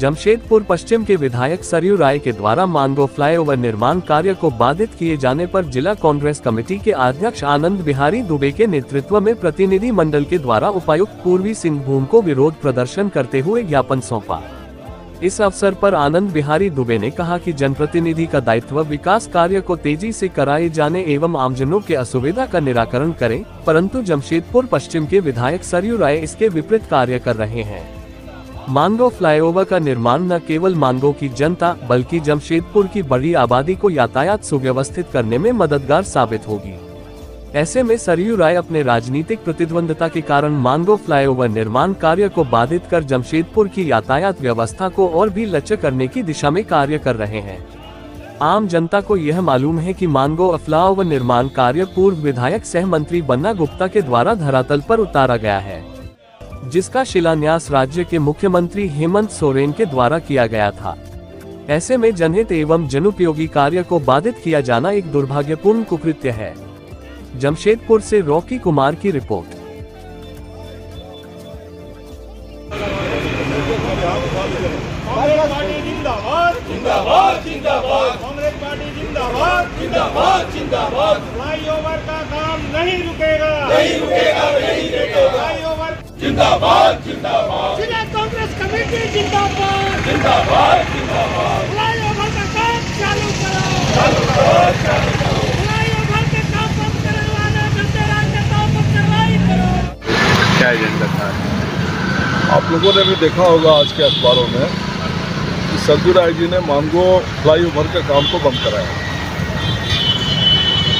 जमशेदपुर पश्चिम के विधायक सरयू राय के द्वारा मानगो फ्लाईओवर निर्माण कार्य को बाधित किए जाने पर जिला कांग्रेस कमेटी के अध्यक्ष आनंद बिहारी दुबे के नेतृत्व में प्रतिनिधि मंडल के द्वारा उपायुक्त पूर्वी सिंहभूम को विरोध प्रदर्शन करते हुए ज्ञापन सौंपा। इस अवसर पर आनंद बिहारी दुबे ने कहा कि जनप्रतिनिधि का दायित्व विकास कार्य को तेजी से कराए जाने एवं आमजनों के असुविधा का निराकरण करें, परंतु जमशेदपुर पश्चिम के विधायक सरयू राय इसके विपरीत कार्य कर रहे हैं। मानगो फ्लाईओवर का निर्माण न केवल मानगो की जनता बल्कि जमशेदपुर की बड़ी आबादी को यातायात सुव्यवस्थित करने में मददगार साबित होगी। ऐसे में सरयू राय अपने राजनीतिक प्रतिद्वंदता के कारण मानगो फ्लाईओवर निर्माण कार्य को बाधित कर जमशेदपुर की यातायात व्यवस्था को और भी लचक करने की दिशा में कार्य कर रहे हैं। आम जनता को यह मालूम है कि मानगो फ्लाईओवर निर्माण कार्य पूर्व विधायक सह मंत्री बन्ना गुप्ता के द्वारा धरातल पर उतारा गया है, जिसका शिलान्यास राज्य के मुख्यमंत्री हेमंत सोरेन के द्वारा किया गया था। ऐसे में जनहित एवं जनोपयोगी कार्य को बाधित किया जाना एक दुर्भाग्यपूर्ण कुकृत्य है। जमशेदपुर से रॉकी कुमार की रिपोर्ट। फ्लाईओवर का काम नहीं रुकेगा, जिंदाबाद जिंदाबाद। जिला कांग्रेस कमेटी जिंदाबाद। फ्लाईओवर का काम चालू करो। फ्लाईओवर के काम बंद करने वाले जनता राज नेताओं पर कार्रवाई करो। क्या एजेंडा था? आप लोगों ने भी देखा होगा आज के अखबारों में कि सरयू राय जी ने मानगो फ्लाईओवर के काम को बंद कराया।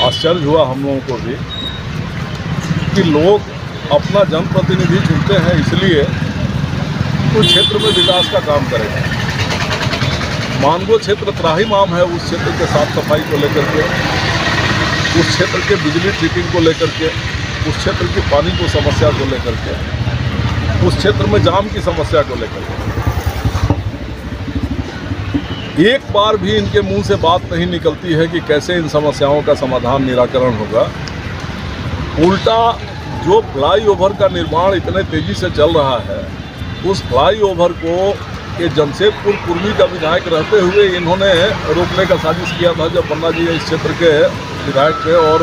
आश्चर्य हुआ हम लोगों को भी कि लोग अपना जनप्रतिनिधि चुनते हैं इसलिए उस क्षेत्र में विकास का काम करेगा। मानगो क्षेत्र त्राहिमाम है, उस क्षेत्र के साफ सफाई को लेकर के, उस क्षेत्र के बिजली ट्रिपिंग को लेकर के, उस क्षेत्र की पानी को समस्या को लेकर के, उस क्षेत्र में जाम की समस्या को लेकर के एक बार भी इनके मुंह से बात नहीं निकलती है कि कैसे इन समस्याओं का समाधान निराकरण होगा। उल्टा जो फ्लाईओवर का निर्माण इतने तेजी से चल रहा है, उस फ्लाईओवर को ये जमशेदपुर पूर्वी का विधायक रहते हुए इन्होंने रोकने का साजिश किया था जब बन्ना जी इस क्षेत्र के विधायक थे और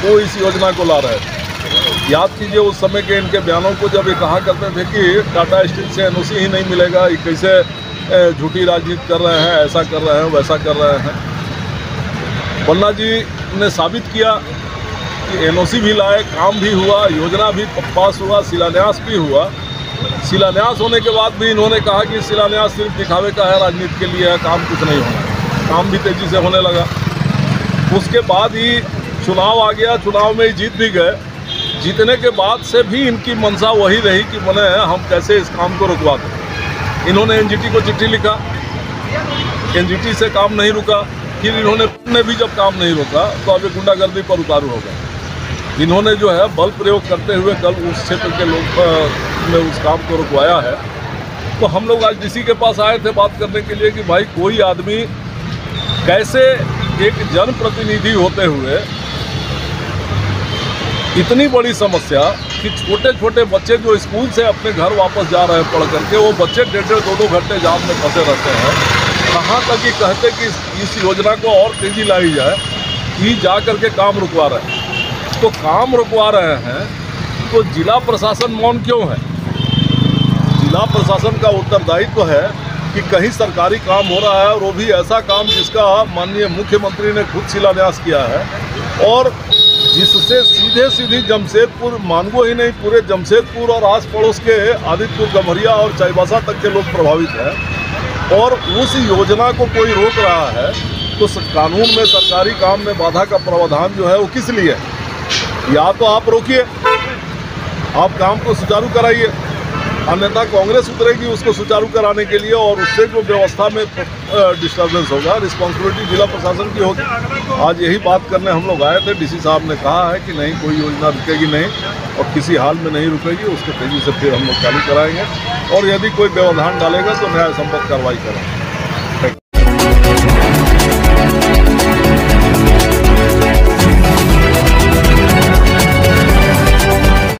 वो इस योजना को ला रहे थे। याद कीजिए उस समय के इनके बयानों को, जब ये कहा करते थे कि टाटा स्टील से एनओसी ही नहीं मिलेगा, ये कैसे झूठी राजनीति कर रहे हैं, ऐसा कर रहे हैं, वैसा कर रहे हैं। बन्ना जी ने साबित किया कि एनओसी भी लाए, काम भी हुआ, योजना भी पास हुआ, शिलान्यास भी हुआ। शिलान्यास होने के बाद भी इन्होंने कहा कि शिलान्यास सिर्फ दिखावे का है, राजनीति के लिए है, काम कुछ नहीं होना। काम भी तेजी से होने लगा। उसके बाद ही चुनाव आ गया, चुनाव में जीत भी गए। जीतने के बाद से भी इनकी मंशा वही रही कि मने हम कैसे इस काम को रुकवा दें। इन्होंने एनजीटी को चिट्ठी लिखा, एनजीटी से काम नहीं रुका। फिर इन्होंने भी जब काम नहीं रोका तो अब ये गुंडागर्दी पर उतारू हो गए। इन्होंने जो है बल प्रयोग करते हुए कल उस क्षेत्र के लोग ने उस काम को रुकवाया है। तो हम लोग आज डीसी के पास आए थे बात करने के लिए कि भाई कोई आदमी कैसे एक जनप्रतिनिधि होते हुए इतनी बड़ी समस्या कि छोटे छोटे बच्चे जो स्कूल से अपने घर वापस जा रहे हैं पढ़ करके, वो बच्चे 1.5-2 घंटे जाम में फंसे रहते हैं। कहाँ तक ये कहते कि इस योजना को और तेजी लाई जाए, कि जा करके काम रुकवा रहे हैं। तो काम रुकवा रहे हैं तो जिला प्रशासन मौन क्यों है? जिला प्रशासन का उत्तरदायित्व है कि कहीं सरकारी काम हो रहा है और वो भी ऐसा काम जिसका माननीय मुख्यमंत्री ने खुद शिलान्यास किया है और जिससे सीधी जमशेदपुर, मानगो ही नहीं पूरे जमशेदपुर और आस पड़ोस के आदित्यपुर, गम्हरिया और चाईबासा तक के लोग प्रभावित हैं। और उस योजना को कोई रोक रहा है तो कानून में सरकारी काम में बाधा का प्रावधान जो है वो किस लिए? या तो आप रोकिए, आप काम को सुचारू कराइए, अन्यथा कांग्रेस उतरेगी उसको सुचारू कराने के लिए और उससे जो व्यवस्था में डिस्टर्बेंस होगा रिस्पॉन्सिबिलिटी जिला प्रशासन की होगी। आज यही बात करने हम लोग आए थे। डीसी साहब ने कहा है कि नहीं, कोई योजना रुकेगी नहीं और किसी हाल में नहीं रुकेगी, उसको तेजी से फिर हम लोग चालू कराएंगे और यदि कोई व्यवधान डालेगा तो न्याय संपन्न कार्रवाई करेंगे।